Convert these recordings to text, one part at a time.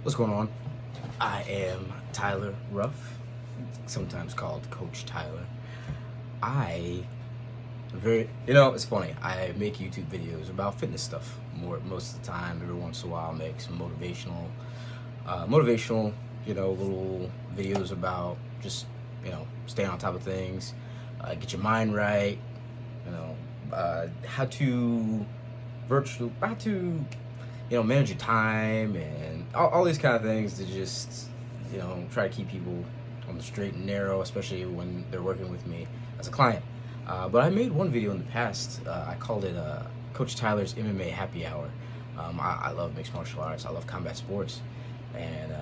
What's going on? I am Tyler Ruff, sometimes called Coach Tyler. I it's funny. I make YouTube videos about fitness stuff most of the time. Every once in a while, I make some motivational, little videos about just staying on top of things, get your mind right, how to manage your time and all these kind of things to just, try to keep people on the straight and narrow, especially when they're working with me as a client. But I made one video in the past. I called it Coach Tyler's MMA Happy Hour. I love mixed martial arts. I love combat sports, and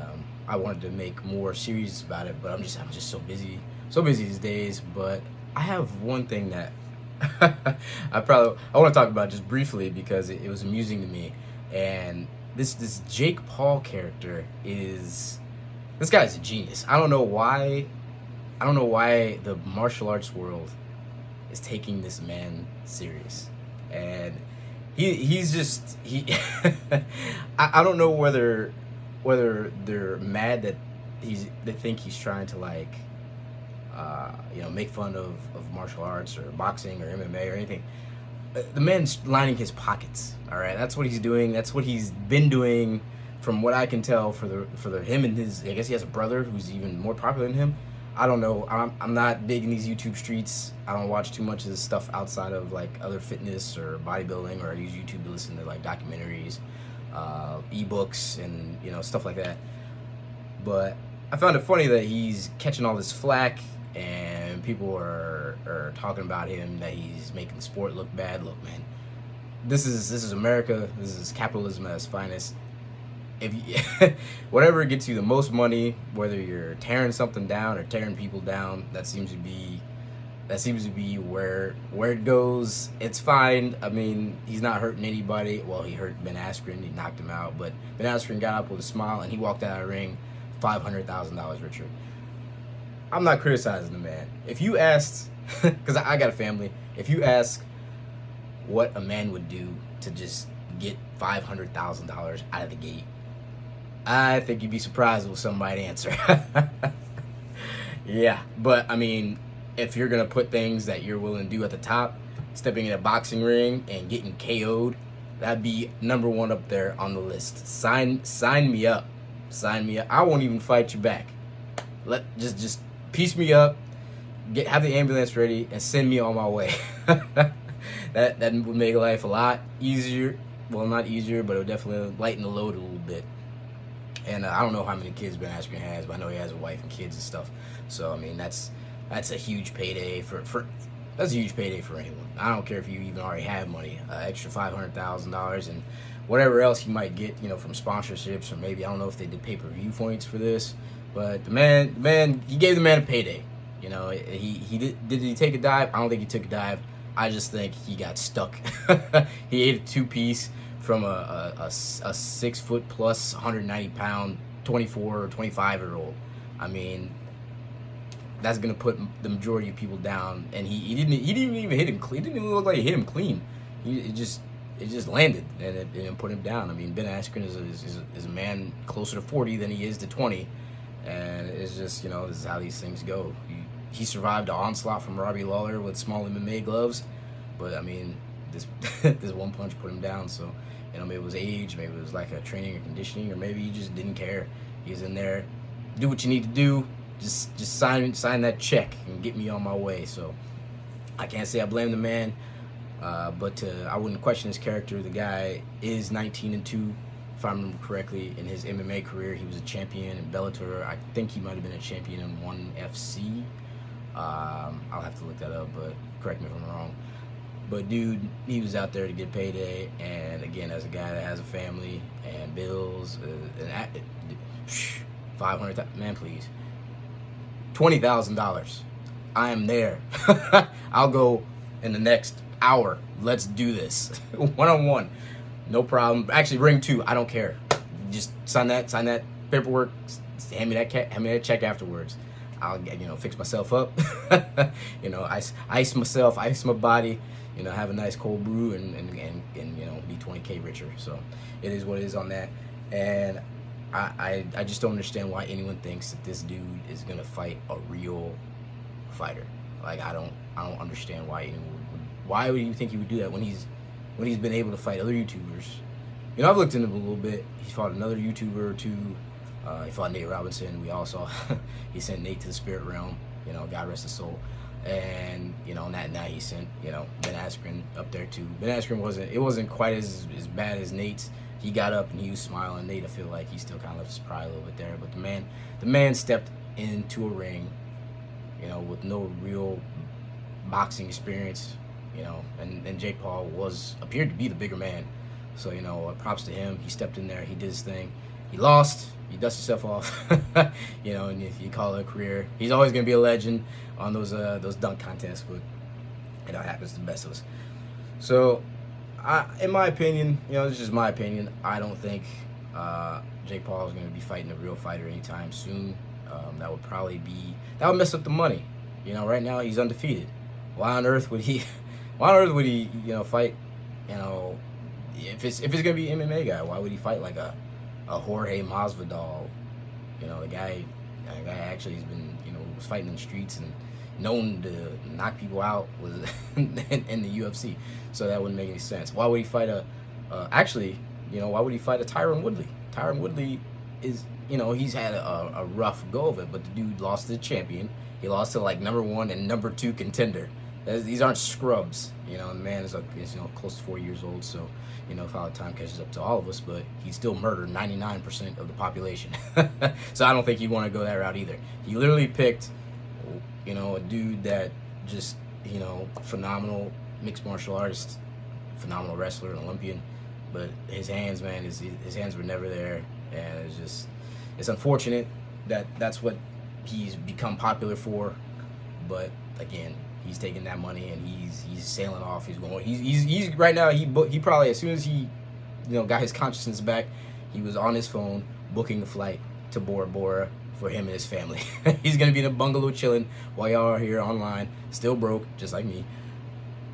I wanted to make more series about it. But I'm just so busy these days. But I have one thing that I want to talk about just briefly because it was amusing to me. And this Jake Paul character this guy's a genius. I don't know why the martial arts world is taking this man serious. And he's just I don't know whether they're mad that they think he's trying to make fun of martial arts or boxing or MMA or anything. The man's lining his pockets. All right, that's what he's doing. That's what he's been doing, from what I can tell. For him and his, I guess he has a brother who's even more popular than him. I don't know. I'm not big in these YouTube streets. I don't watch too much of this stuff outside of other fitness or bodybuilding, or I use YouTube to listen to documentaries, ebooks, and stuff like that. But I found it funny that he's catching all this flack, and people are talking about him, that he's making the sport look bad. Look, man, this is America. This is capitalism at its finest. If you, whatever gets you the most money, whether you're tearing something down or tearing people down, that seems to be where it goes. It's fine. I mean, he's not hurting anybody. Well, he hurt Ben Askren. He knocked him out, but Ben Askren got up with a smile and he walked out of the ring $500,000 richer. I'm not criticizing the man. If you asked, because I got a family, if you ask what a man would do to just get $500,000 out of the gate, I think you'd be surprised with somebody'd answer. Yeah, but I mean, if you're gonna put things that you're willing to do at the top, stepping in a boxing ring and getting KO'd, that'd be number one up there on the list. Sign me up. Sign me up. I won't even fight you back. Just piece me up, have the ambulance ready, and send me on my way. That would make life a lot easier. Well, not easier, but it would definitely lighten the load a little bit. And I don't know how many kids Ben Askren has, but I know he has a wife and kids and stuff. So I mean, that's a huge payday that's a huge payday for anyone. I don't care if you even already have money, extra $500,000 and whatever else you might get, from sponsorships, or maybe, I don't know if they did pay-per-view points for this, but the man, he gave the man a payday. Did he take a dive? I don't think he took a dive. I just think he got stuck. He ate a two-piece from a 6 foot plus 190 pound 24 or 25-year-old. I mean, that's gonna put the majority of people down. And he didn't even hit him clean. It didn't even look like he hit him clean. It just landed and it put him down. I mean, Ben Askren is a man closer to 40 than he is to 20, and it's just, this is how these things go. He survived an onslaught from Robbie Lawler with small MMA gloves, but I mean, this one punch put him down. So, maybe it was age, maybe it was lack of training or conditioning, or maybe he just didn't care. He was in there, do what you need to do, just sign that check and get me on my way. So I can't say I blame the man, but I wouldn't question his character. The guy is 19-2, if I remember correctly. In his MMA career, he was a champion in Bellator. I think he might have been a champion in ONE FC. I'll have to look that up, but correct me if I'm wrong. But dude, he was out there to get payday, and again, as a guy that has a family and bills, $500,000, man, please, $20,000. I am there. I'll go in the next hour. Let's do this. One-on-one, no problem. Actually, ring two. I don't care. Just sign that paperwork. Hand me that check afterwards. I'll fix myself up. Ice myself, ice my body. Have a nice cold brew and be 20K richer. So it is what it is on that. And I just don't understand why anyone thinks that this dude is gonna fight a real fighter. Like I don't understand why anyone would. Why would you think he would do that when he's been able to fight other YouTubers? You know, I've looked into him a little bit. He fought another YouTuber or two. He fought Nate Robinson. We all saw he sent Nate to the spirit realm. You know, God rest his soul. And you know, now he sent Ben Askren up there too. Ben Askren wasn't quite as bad as Nate's. He got up and he was smiling. Nate, I feel like he still kind of left his pride a little bit there. But the man stepped into a ring, you know, with no real boxing experience, you know, and Jake Paul appeared to be the bigger man. So, you know, props to him. He stepped in there, he did his thing. He lost, he dusted himself off, you know, and you call it a career. He's always gonna be a legend on those dunk contests, but you know, it happens to the best of us. So in my opinion, you know, this is just my opinion, I don't think Jake Paul is going to be fighting a real fighter anytime soon. That would mess up the money. You know, right now he's undefeated. Why on earth would he you know, fight, you know, if it's going to be an MMA guy, why would he fight like a Jorge Masvidal? You know, the guy actually has been, you know, was fighting in the streets and known to knock people out in the UFC. So that wouldn't make any sense. Why would he fight why would he fight a Tyron Woodley? Tyron Woodley is, you know, he's had a rough go of it, but the dude lost to the champion. He lost to like #1 and #2 contender. These aren't scrubs. You know, the man is close to 4 years old, so, you know, if how time catches up to all of us, but he still murdered 99% of the population. So I don't think he'd want to go that route either. He literally picked, you know, a dude that just, you know, phenomenal mixed martial artist, phenomenal wrestler, an Olympian, but his hands, man, his hands were never there, and it's unfortunate that that's what he's become popular for. But again, he's taking that money and he's sailing off. He's right now. He probably, as soon as he, you know, got his consciousness back, he was on his phone booking a flight to Bora Bora for him and his family. He's gonna be in a bungalow chilling while y'all are here online, still broke, just like me,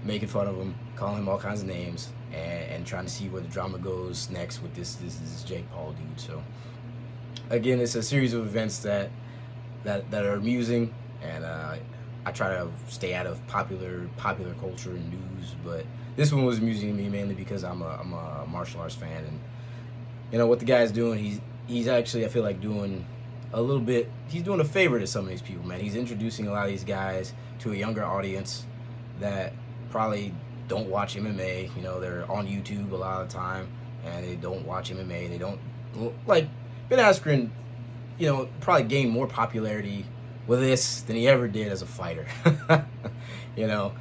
making fun of him, calling him all kinds of names, and trying to see where the drama goes next with this Jake Paul dude. So again, it's a series of events that are amusing, and I try to stay out of popular culture and news, but this one was amusing to me mainly because I'm a martial arts fan, and you know what the guy's doing. He's actually, I feel like, doing a little bit. He's doing a favor to some of these people, man. He's introducing a lot of these guys to a younger audience that probably don't watch MMA. You know, they're on YouTube a lot of the time, and they don't watch MMA. They don't like Ben Askren. You know, probably gained more popularity with this than he ever did as a fighter. You know,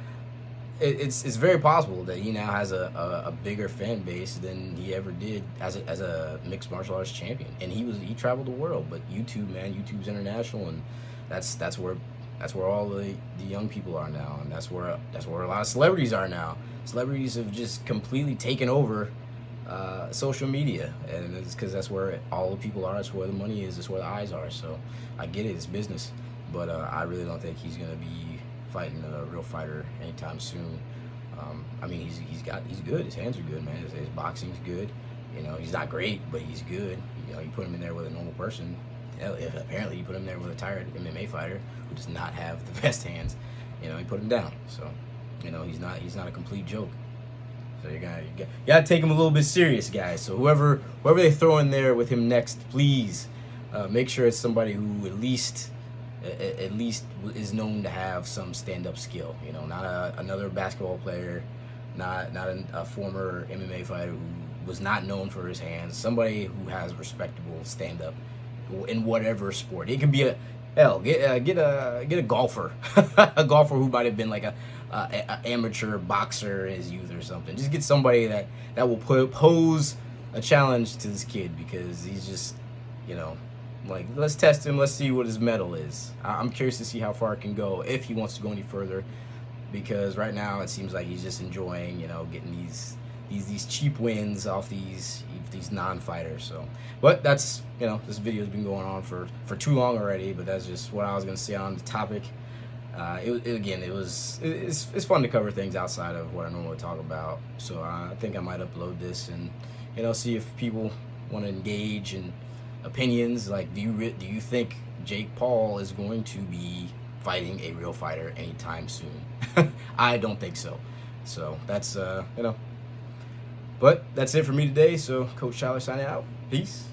it's very possible that he now has a bigger fan base than he ever did as a mixed martial arts champion. And he traveled the world, but YouTube, man, YouTube's international, and that's where all the young people are now, and that's where a lot of celebrities are now. Celebrities have just completely taken over social media, and it's because that's where all the people are. That's where the money is. That's where the eyes are. So I get it, it's business, but I really don't think he's gonna be fighting a real fighter anytime soon. I mean, he's good. His hands are good, man. His boxing's good. You know, he's not great, but he's good. You know, you put him in there with a normal person. Apparently, you put him there with a tired MMA fighter who does not have the best hands. You know, you put him down. So, you know, he's not a complete joke. So you gotta take him a little bit serious, guys. So whoever they throw in there with him next, please make sure it's somebody who at least is known to have some stand-up skill. You know, not another basketball player, not a former MMA fighter who was not known for his hands. Somebody who has respectable stand-up in whatever sport. It could be get a golfer, a golfer who might have been like a amateur boxer in his youth or something. Just get somebody that will pose a challenge to this kid, because he's just, you know, like, let's test him, let's see what his mettle is. I'm curious to see how far it can go, if he wants to go any further, because right now it seems like he's just enjoying, you know, getting these cheap wins off these non-fighters. So, but that's, you know, this video's been going on for too long already, but that's just what I was gonna say on the topic. It's fun to cover things outside of what I normally talk about. So I think I might upload this and, you know, see if people want to engage and opinions. Like, do you think Jake Paul is going to be fighting a real fighter anytime soon? I don't think so. So that's But that's it for me today. So Coach Tyler signing out. Peace.